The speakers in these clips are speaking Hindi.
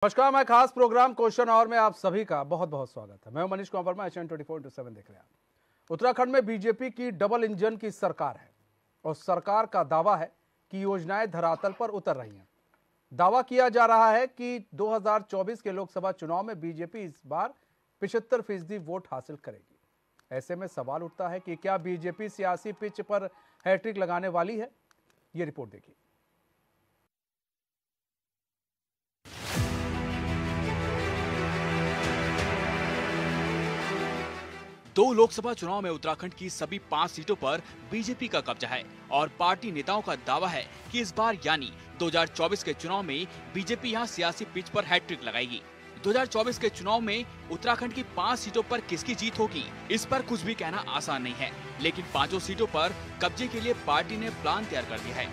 नमस्कार, मैं खास प्रोग्राम क्वेश्चन आवर में आप सभी का बहुत बहुत स्वागत है। मैं मनीष कुमार वर्मा, एशियन 24/7 देख रहे हैं आप। उत्तराखंड में बीजेपी की डबल इंजन की सरकार है और सरकार का दावा है कि योजनाएं धरातल पर उतर रही हैं। दावा किया जा रहा है कि 2024 के लोकसभा चुनाव में बीजेपी इस बार 75% वोट हासिल करेगी। ऐसे में सवाल उठता है कि क्या बीजेपी सियासी पिच पर हैट्रिक लगाने वाली है? ये रिपोर्ट देखिए। दो लोकसभा चुनाव में उत्तराखंड की सभी 5 सीटों पर बीजेपी का कब्जा है और पार्टी नेताओं का दावा है कि इस बार यानी 2024 के चुनाव में बीजेपी यहां सियासी पिच पर हैट्रिक लगाएगी। 2024 के चुनाव में उत्तराखंड की 5 सीटों पर किसकी जीत होगी, इस पर कुछ भी कहना आसान नहीं है, लेकिन 5 सीटों पर कब्जे के लिए पार्टी ने प्लान तैयार कर दिया है,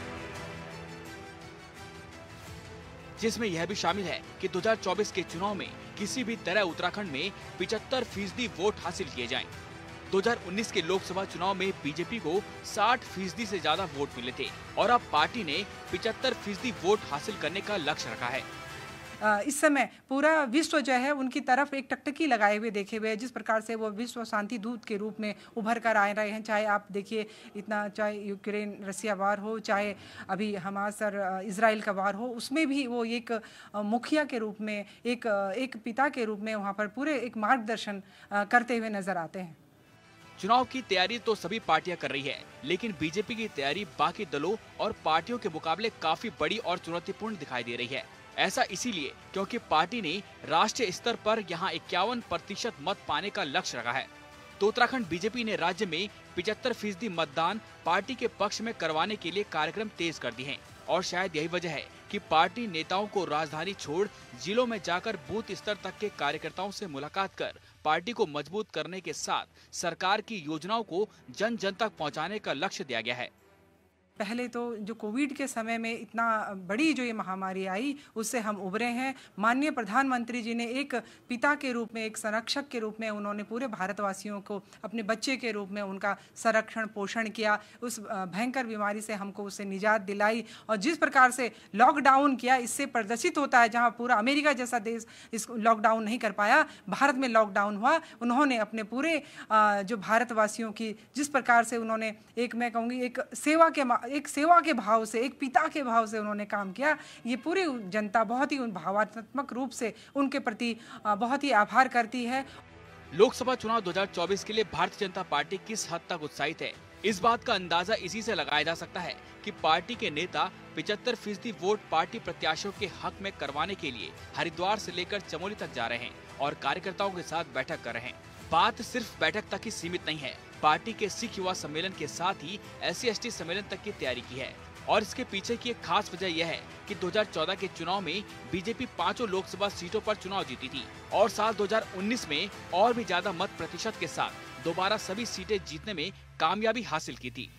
जिसमें यह भी शामिल है कि 2024 के चुनाव में किसी भी तरह उत्तराखंड में 75% वोट हासिल किए जाएं। 2019 के लोकसभा चुनाव में बीजेपी को 60% से ज्यादा वोट मिले थे और अब पार्टी ने 75% वोट हासिल करने का लक्ष्य रखा है। इस समय पूरा विश्व जो है उनकी तरफ एक टकटकी लगाए हुए देखे हुए है। जिस प्रकार से वो विश्व शांति दूत के रूप में उभर कर आ रहे हैं, चाहे आप देखिए इतना, चाहे यूक्रेन रसिया वार हो, चाहे अभी हमास और इजराइल का वार हो, उसमें भी वो एक मुखिया के रूप में, एक पिता के रूप में वहाँ पर पूरे एक मार्गदर्शन करते हुए नजर आते हैं। चुनाव की तैयारी तो सभी पार्टियां कर रही है, लेकिन बीजेपी की तैयारी बाकी दलों और पार्टियों के मुकाबले काफी बड़ी और चुनौतीपूर्ण दिखाई दे रही है। ऐसा इसीलिए क्योंकि पार्टी ने राष्ट्रीय स्तर पर यहां 51% मत पाने का लक्ष्य रखा है। तो उत्तराखंड बीजेपी ने राज्य में 75% मतदान पार्टी के पक्ष में करवाने के लिए कार्यक्रम तेज कर दिए हैं और शायद यही वजह है कि पार्टी नेताओं को राजधानी छोड़ जिलों में जाकर बूथ स्तर तक के कार्यकर्ताओं से मुलाकात कर पार्टी को मजबूत करने के साथ सरकार की योजनाओं को जन जन तक पहुँचाने का लक्ष्य दिया गया है। पहले तो जो कोविड के समय में इतना बड़ी जो ये महामारी आई, उससे हम उभरे हैं। माननीय प्रधानमंत्री जी ने एक पिता के रूप में, एक संरक्षक के रूप में उन्होंने पूरे भारतवासियों को अपने बच्चे के रूप में उनका संरक्षण पोषण किया। उस भयंकर बीमारी से हमको उससे निजात दिलाई और जिस प्रकार से लॉकडाउन किया, इससे प्रदर्शित होता है जहाँ पूरा अमेरिका जैसा देश इस लॉकडाउन नहीं कर पाया, भारत में लॉकडाउन हुआ। उन्होंने अपने पूरे जो भारतवासियों की जिस प्रकार से उन्होंने एक, मैं कहूँगी एक सेवा के भाव से, एक पिता के भाव से उन्होंने काम किया। ये पूरी जनता बहुत ही भावनात्मक रूप से उनके प्रति बहुत ही आभार करती है। लोकसभा चुनाव 2024 के लिए भारतीय जनता पार्टी किस हद तक उत्साहित है, इस बात का अंदाजा इसी से लगाया जा सकता है कि पार्टी के नेता 75% वोट पार्टी प्रत्याशियों के हक में करवाने के लिए हरिद्वार से लेकर चमोली तक जा रहे हैं और कार्यकर्ताओं के साथ बैठक कर रहे हैं। बात सिर्फ बैठक तक ही सीमित नहीं है, पार्टी के सिख युवा सम्मेलन के साथ ही SC/ST सम्मेलन तक की तैयारी की है और इसके पीछे की एक खास वजह यह है कि 2014 के चुनाव में बीजेपी 5 लोकसभा सीटों पर चुनाव जीती थी और साल 2019 में और भी ज्यादा मत प्रतिशत के साथ दोबारा सभी सीटें जीतने में कामयाबी हासिल की थी।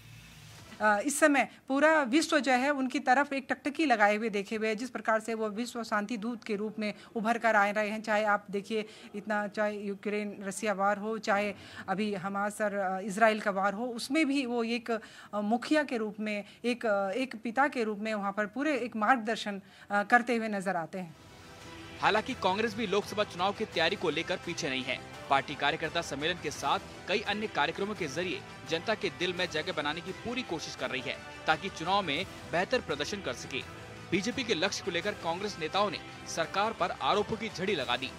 इस समय पूरा विश्व जो है उनकी तरफ एक टकटकी लगाए हुए देखे हुए है। जिस प्रकार से वो विश्व शांति दूत के रूप में उभर कर आ रहे हैं, चाहे आप देखिए इतना, चाहे यूक्रेन रसिया वार हो, चाहे अभी हमास और इजराइल का वार हो, उसमें भी वो एक मुखिया के रूप में, एक पिता के रूप में वहाँ पर पूरे एक मार्गदर्शन करते हुए नजर आते हैं। हालांकि कांग्रेस भी लोकसभा चुनाव की तैयारी को लेकर पीछे नहीं है। पार्टी कार्यकर्ता सम्मेलन के साथ कई अन्य कार्यक्रमों के जरिए जनता के दिल में जगह बनाने की पूरी कोशिश कर रही है ताकि चुनाव में बेहतर प्रदर्शन कर सके। बीजेपी के लक्ष्य को लेकर कांग्रेस नेताओं ने सरकार पर आरोपों की झड़ी लगा दी।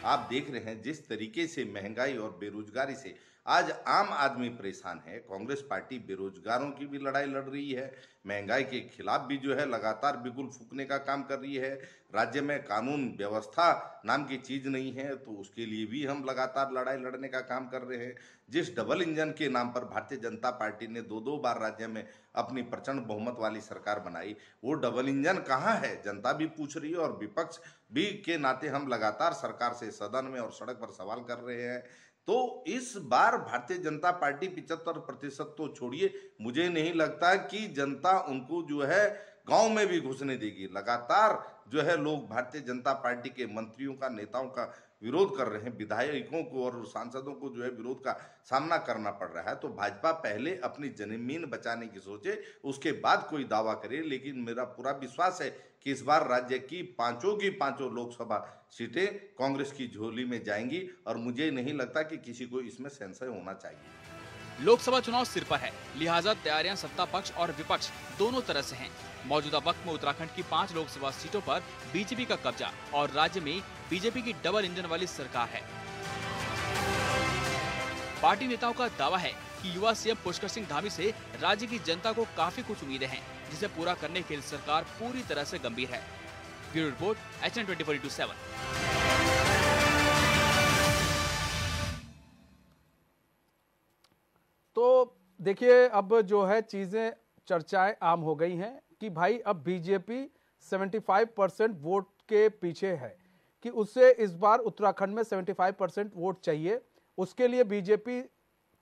आप देख रहे हैं जिस तरीके से महंगाई और बेरोजगारी से आज आम आदमी परेशान है। कांग्रेस पार्टी बेरोजगारों की भी लड़ाई लड़ रही है, महंगाई के खिलाफ भी जो है लगातार बिगुल फूकने का काम कर रही है। राज्य में कानून व्यवस्था नाम की चीज नहीं है, तो उसके लिए भी हम लगातार लड़ाई लड़ने का काम कर रहे हैं। जिस डबल इंजन के नाम पर भारतीय जनता पार्टी ने दो बार राज्य में अपनी प्रचंड बहुमत वाली सरकार बनाई, वो डबल इंजन कहाँ है, जनता भी पूछ रही है और विपक्ष भी के नाते हम लगातार सरकार से सदन में और सड़क पर सवाल कर रहे हैं। तो इस बार भारतीय जनता पार्टी 75% तो छोड़िए, मुझे नहीं लगता कि जनता उनको जो है गांव में भी घुसने देगी। लगातार जो है लोग भारतीय जनता पार्टी के मंत्रियों का, नेताओं का विरोध कर रहे हैं, विधायकों को और सांसदों को जो है विरोध का सामना करना पड़ रहा है। तो भाजपा पहले अपनी जमीन बचाने की सोचे, उसके बाद कोई दावा करे। लेकिन मेरा पूरा विश्वास है कि इस बार राज्य की पांचों लोकसभा सीटें कांग्रेस की झोली में जाएंगी और मुझे नहीं लगता कि किसी को इसमें संशय होना चाहिए। लोकसभा चुनाव सिर पर है, लिहाजा तैयारियां सत्ता पक्ष और विपक्ष दोनों तरह से हैं। मौजूदा वक्त में उत्तराखंड की 5 लोकसभा सीटों पर बीजेपी का कब्जा और राज्य में बीजेपी की डबल इंजन वाली सरकार है। पार्टी नेताओं का दावा है कि युवा सीएम पुष्कर सिंह धामी से राज्य की जनता को काफी कुछ उम्मीदें हैं, जिसे पूरा करने के लिए सरकार पूरी तरह से गंभीर है। Bureau report, HN 24/7। तो देखिए, अब जो है चीजें चर्चाएं आम हो गई हैं कि भाई अब बीजेपी 75% वोट के पीछे है, कि उससे इस बार उत्तराखंड में 75% वोट चाहिए। उसके लिए बीजेपी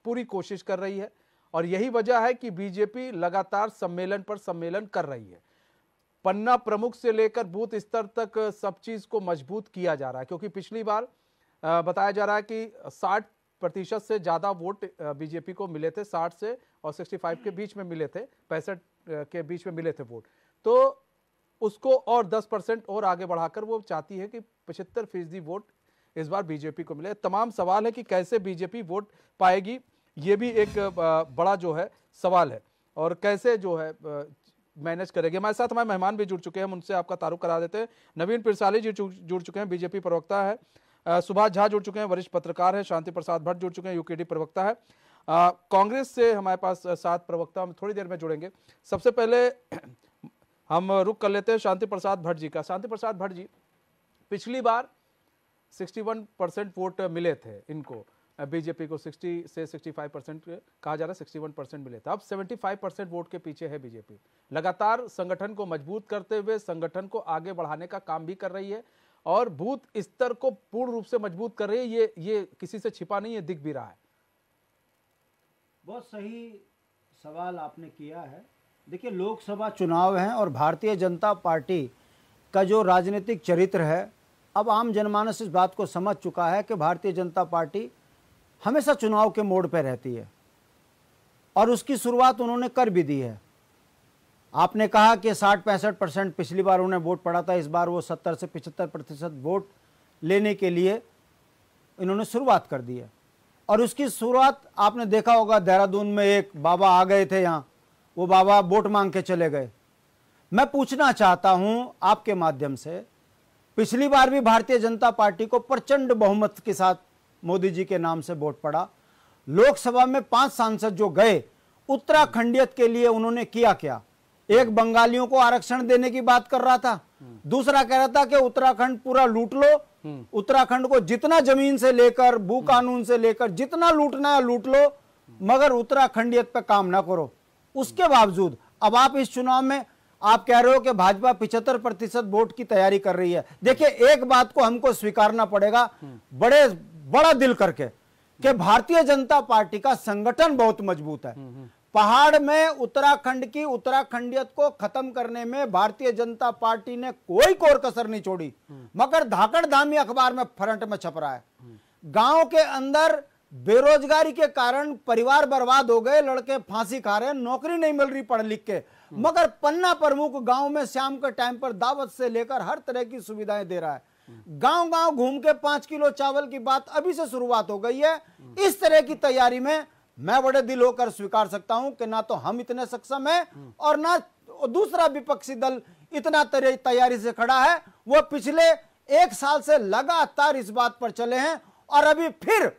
पूरी कोशिश कर रही है और यही वजह है कि बीजेपी लगातार सम्मेलन पर सम्मेलन कर रही है। पन्ना प्रमुख से लेकर बूथ स्तर तक सब चीज को मजबूत किया जा रहा है, क्योंकि पिछली बार बताया जा रहा है कि 60% से ज्यादा वोट बीजेपी को मिले थे, 60 से और 65 के बीच में मिले थे, 65 के बीच में मिले थे वोट। तो उसको और 10% और आगे बढ़ाकर वो चाहती है कि 75% वोट इस बार बीजेपी को मिले। तमाम सवाल है कि कैसे बीजेपी वोट पाएगी, ये भी एक बड़ा जो है सवाल है, और कैसे जो है मैनेज करेंगे। हमारे साथ हमारे मेहमान भी जुड़ चुके हैं, हम उनसे आपका तारुफ करा देते हैं। नवीन पिरसाली जी जुड़ चुके हैं, बीजेपी प्रवक्ता है। सुभाष झा जुड़ चुके हैं, वरिष्ठ पत्रकार है। शांति प्रसाद भट्ट जुड़ चुके हैं, यूकेडी प्रवक्ता है। कांग्रेस से हमारे पास 7 प्रवक्ता हम थोड़ी देर में जुड़ेंगे। सबसे पहले हम रुक कर लेते हैं शांति प्रसाद भट्ट जी का। शांति प्रसाद भट्ट जी, पिछली बार 61% वोट मिले थे इनको, बीजेपी को 60 से 65% कहा जा रहा है, 61% मिले थे। अब 75% वोट के पीछे है बीजेपी। लगातार संगठन को मजबूत करते हुए संगठन को आगे बढ़ाने का काम भी कर रही है और बूथ स्तर को पूर्ण रूप से मजबूत कर रही है। ये किसी से छिपा नहीं है, दिख भी रहा है। बहुत सही सवाल आपने किया है। देखिए, लोकसभा चुनाव हैं और भारतीय जनता पार्टी का जो राजनीतिक चरित्र है, अब आम जनमानस इस बात को समझ चुका है कि भारतीय जनता पार्टी हमेशा चुनाव के मोड़ पर रहती है और उसकी शुरुआत उन्होंने कर भी दी है। आपने कहा कि 60-65% पिछली बार उन्हें वोट पड़ा था, इस बार वो 70 से 75% वोट लेने के लिए इन्होंने शुरुआत कर दी है। और उसकी शुरुआत आपने देखा होगा, देहरादून में एक बाबा आ गए थे, यहाँ वो बाबा वोट मांग के चले गए। मैं पूछना चाहता हूं आपके माध्यम से, पिछली बार भी भारतीय जनता पार्टी को प्रचंड बहुमत के साथ मोदी जी के नाम से वोट पड़ा। लोकसभा में 5 सांसद जो गए, उत्तराखंडियत के लिए उन्होंने किया क्या? एक बंगालियों को आरक्षण देने की बात कर रहा था, दूसरा कह रहा था कि उत्तराखंड पूरा लूट लो, उत्तराखंड को जितना जमीन से लेकर भू कानून से लेकर जितना लूटना है लूट लो, मगर उत्तराखंडियत पे काम ना करो। उसके बावजूद अब आप इस चुनाव में आप कह रहे हो कि भाजपा 75% वोट की तैयारी कर रही है। देखिए, एक बात को हमको स्वीकारना पड़ेगा बड़ा दिल करके कि भारतीय जनता पार्टी का संगठन बहुत मजबूत है। पहाड़ में उत्तराखंड की उत्तराखंडियत को खत्म करने में भारतीय जनता पार्टी ने कोई कोर कसर नहीं छोड़ी, मगर धाकड़ धामी अखबार में फ्रंट में छप रहा है। गांव के अंदर बेरोजगारी के कारण परिवार बर्बाद हो गए, लड़के फांसी खा रहे हैं, नौकरी नहीं मिल रही पढ़ लिख के, मगर पन्ना प्रमुख गांव में शाम के टाइम पर दावत से लेकर हर तरह की सुविधाएं दे रहा है। गांव गांव घूम के 5 किलो चावल की बात अभी से शुरुआत हो गई है। इस तरह की तैयारी में मैं बड़े दिल होकर स्वीकार सकता हूं कि ना तो हम इतने सक्षम हैं और ना दूसरा विपक्षी दल इतना तैयारी से खड़ा है। वो पिछले 1 साल से लगातार इस बात पर चले हैं और अभी फिर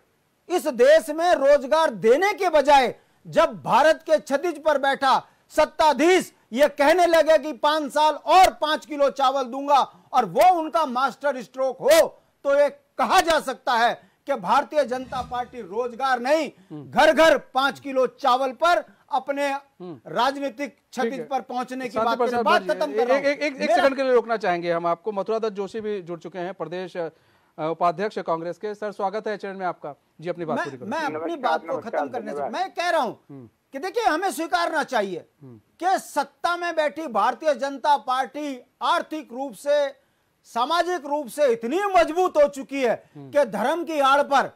इस देश में रोजगार देने के बजाय जब भारत के क्षतिज पर बैठा सत्ताधीश ये कहने लगे कि 5 साल और 5 किलो चावल दूंगा और वो उनका मास्टर स्ट्रोक हो, तो ये कहा जा सकता है कि भारतीय जनता पार्टी रोजगार नहीं, घर घर 5 किलो चावल पर अपने राजनीतिक क्षतिज पर पहुंचने की बात खत्म कर रहा हूं। एक सेकंड के लिए रोकना चाहेंगे हम आपको। मथुरा दत्त जोशी भी जुड़ चुके हैं, प्रदेश उपाध्यक्ष कांग्रेस के। सर, स्वागत है चैनल में आपका जी। अपनी बात पूरी करें। मैं अपनी बात को खत्म करने से मैं कह रहा हूं कि देखिए, हमें स्वीकारना चाहिए कि सत्ता में बैठी भारतीय जनता पार्टी आर्थिक रूप से, सामाजिक रूप से इतनी मजबूत हो चुकी है कि धर्म की आड़ पर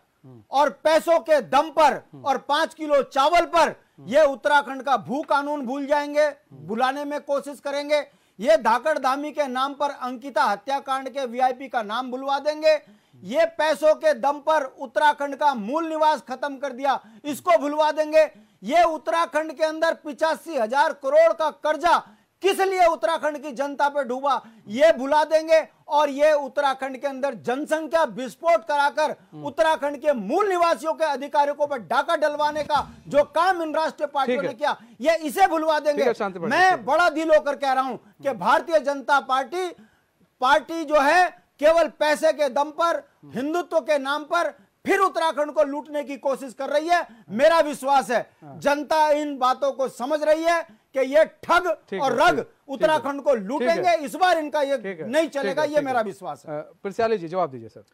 और पैसों के दम पर और 5 किलो चावल पर ये उत्तराखंड का भू कानून भूल जाएंगे, बुलाने में कोशिश करेंगे। ये धाकड़ धामी के नाम पर अंकिता हत्याकांड के वीआईपी का नाम भुलवा देंगे, ये पैसों के दम पर उत्तराखंड का मूल निवास खत्म कर दिया, इसको भुलवा देंगे। ये उत्तराखंड के अंदर 85,000 करोड़ का कर्जा किस लिए उत्तराखंड की जनता पे डूबा, ये भुला देंगे। और ये उत्तराखंड के अंदर जनसंख्या विस्फोट कराकर उत्तराखंड के मूल निवासियों के अधिकारियों पर डाका डलवाने का जो काम इन राष्ट्रीय पार्टियों ने किया, ये इसे भुलवा देंगे। मैं बड़ा दिल होकर कह रहा हूं कि भारतीय जनता पार्टी जो है केवल पैसे के दम पर, हिंदुत्व के नाम पर फिर उत्तराखंड को लूटने की कोशिश कर रही है। मेरा विश्वास है जनता इन बातों को समझ रही है कि ये ठग और रग उत्तराखंड को लूटेंगे। इस बार इनका ये नहीं चलेगा, ये मेरा विश्वास है। पिरसियाली जी जवाब दीजिए सर।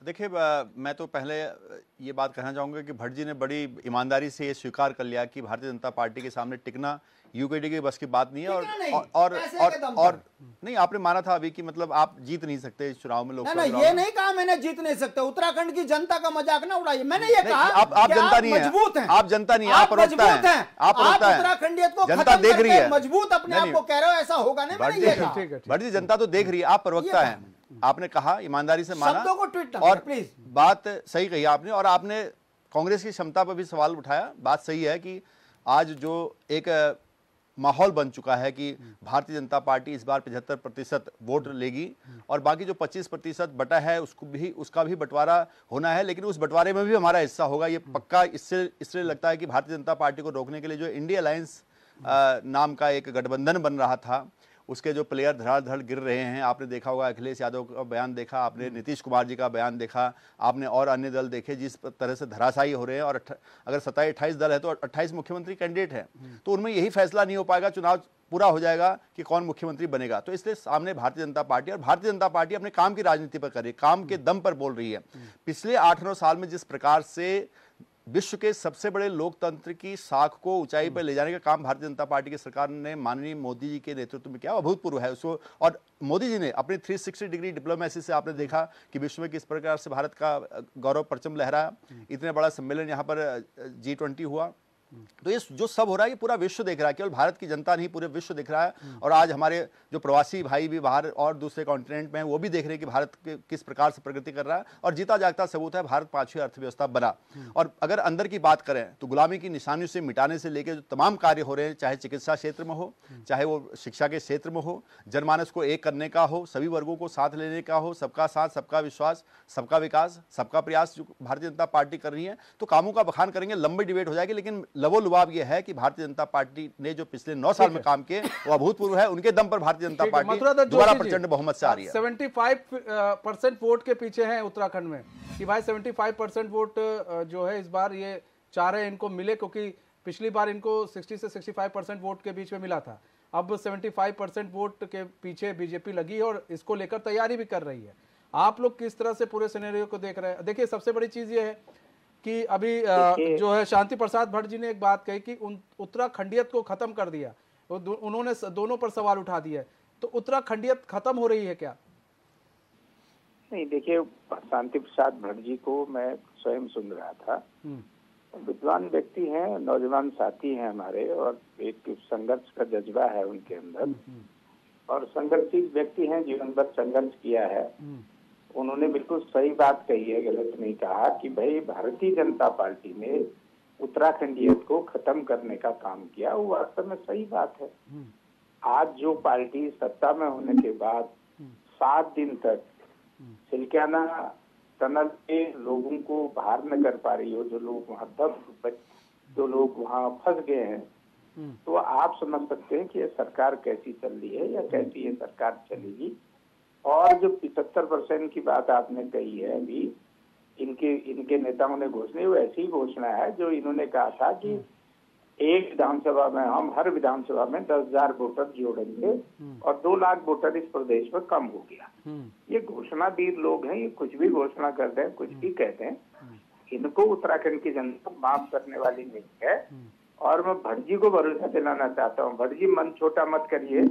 देखिए, मैं तो पहले ये बात कहना चाहूँगा कि भट्ट जी ने बड़ी ईमानदारी से ये स्वीकार कर लिया कि भारतीय जनता पार्टी के सामने टिकना यूकेडी के बस की बात नहीं है। और नहीं, आपने माना था अभी कि मतलब आप जीत नहीं सकते इस चुनाव में। लोकसभा ये नहीं कहा मैंने जीत नहीं सकते, उत्तराखंड की जनता का मजाक ना उड़ाइए। मैंने ये कहा आप जनता नहीं है, मजबूत हैं, आप जनता नहीं है, आप प्रवक्ता हैं, आप उत्तराखंडियत को जनता देख रही है, मजबूत अपने आप को कह रहे हो, ऐसा होगा नहीं। भट्ट जी, जनता तो देख रही है, आप प्रवक्ता हैं, आपने कहा, ईमानदारी से माना और प्लीज बात सही कही आपने। और आपने कांग्रेस की क्षमता पर भी सवाल उठाया। बात सही है कि आज जो एक माहौल बन चुका है कि भारतीय जनता पार्टी इस बार 75% वोट लेगी और बाकी जो 25% बटा है उसका भी बंटवारा होना है, लेकिन उस बंटवारे में भी हमारा हिस्सा होगा, ये पक्का। इससे लगता है कि भारतीय जनता पार्टी को रोकने के लिए जो इंडिया अलायंस नाम का एक गठबंधन बन रहा था, उसके जो प्लेयर धड़ाधड़ गिर रहे हैं, आपने देखा होगा, अखिलेश यादव का बयान देखा आपने, नीतीश कुमार जी का बयान देखा आपने, और अन्य दल देखे जिस तरह से धराशायी हो रहे हैं। और अगर 27-28 दल है तो 28 मुख्यमंत्री कैंडिडेट हैं, तो उनमें यही फैसला नहीं हो पाएगा, चुनाव पूरा हो जाएगा कि कौन मुख्यमंत्री बनेगा। तो इसलिए सामने भारतीय जनता पार्टी, और भारतीय जनता पार्टी अपने काम की राजनीति पर कर रही है, काम के दम पर बोल रही है। पिछले 8-9 साल में जिस प्रकार से विश्व के सबसे बड़े लोकतंत्र की साख को ऊंचाई पर ले जाने का काम भारतीय जनता पार्टी की सरकार ने माननीय मोदी जी के नेतृत्व में किया, अभूतपूर्व है उसको। और मोदी जी ने अपनी 360 डिग्री डिप्लोमेसी से आपने देखा कि विश्व में किस प्रकार से भारत का गौरव परचम लहराया। इतने बड़ा सम्मेलन यहाँ पर G20 हुआ। तो ये जो सब हो रहा है ये पूरा विश्व देख रहा है, केवल भारत की जनता नहीं, पूरे विश्व देख रहा है। और आज हमारे जो प्रवासी भाई भी बाहर और दूसरे कॉन्टिनेंट में हैं, वो भी देख रहे हैं कि भारत किस प्रकार से प्रगति कर रहा है। और जीता जागता सबूत है, भारत 5वीं अर्थव्यवस्था बना। और अगर अंदर की बात करें तो गुलामी की निशानियों से मिटाने से लेकर जो तमाम कार्य हो रहे हैं, चाहे चिकित्सा क्षेत्र में हो, चाहे वो शिक्षा के क्षेत्र में हो, जनमानस को एक करने का हो, सभी वर्गों को साथ लेने का हो, सबका साथ, सबका विश्वास, सबका विकास, सबका प्रयास जो भारतीय जनता पार्टी कर रही है, तो कामों का बखान करेंगे, लंबी डिबेट हो जाएगी। लेकिन लबोलुबाब ये है कि भारतीय जनता पार्टी ने जो पिछले 9 साल में काम किए वो अभूतपूर्व है। उनके दम पर भारतीय जनता पार्टी दोबारा प्रचंड बहुमत से आ रही है। 75% वोट के पीछे हैं उत्तराखंड में कि भाई 75% वोट जो है इस बार ये चाह रहे हैं इनको मिले, क्योंकि पिछली बार इनको 60 से 65% वोट के बीच में मिला था। अब 75% वोट के पीछे बीजेपी लगी है और इसको लेकर तैयारी भी कर रही है। आप लोग किस तरह से पूरे सिनेरियो को देख रहे हैं? देखिए, सबसे बड़ी चीज ये है कि अभी जो है शांति प्रसाद भट्ट जी ने एक बात कही कि उत्तराखंडियत को खत्म कर दिया, उन्होंने दोनों पर सवाल उठा दिया। तो उत्तराखंडियत खत्म हो रही है क्या? नहीं, देखिए, शांति प्रसाद भट्ट जी को मैं स्वयं सुन रहा था। विद्वान व्यक्ति हैं, नौजवान साथी हैं हमारे, और एक संघर्ष का जज्बा है उनके अंदर, और संघर्षशील व्यक्ति हैं, जीवन भर संघर्ष किया है। उन्होंने बिल्कुल सही बात कही है, गलत नहीं कहा कि भाई भारतीय जनता पार्टी ने उत्तराखंडियत को खत्म करने का काम किया। वो वास्तव में सही बात है। आज जो पार्टी सत्ता में होने के बाद 7 दिन तक सिलक्याना टनल के लोगों को बाहर न कर पा रही हो, जो लोग वहाँ जो लोग वहाँ फंस गए हैं, तो आप समझ सकते हैं कि ये सरकार कैसी चल रही है या कैसी ये सरकार चलेगी। और जो 75% की बात आपने कही है, अभी इनके नेताओं ने घोषणा, वो ऐसी घोषणा है जो इन्होंने कहा था कि एक विधानसभा में हम हर विधानसभा में 10,000 वोटर जोड़ेंगे और 2 लाख वोटर इस प्रदेश में कम हो गया। ये घोषणाधीर लोग हैं, ये कुछ भी घोषणा कर दें, कुछ भी कहते हैं। इनको उत्तराखंड की जनता माफ करने वाली नहीं है। और मैं भट्ट जी को भरोसा दिलाना चाहता हूँ, भट्ट जी मन छोटा मत करिए।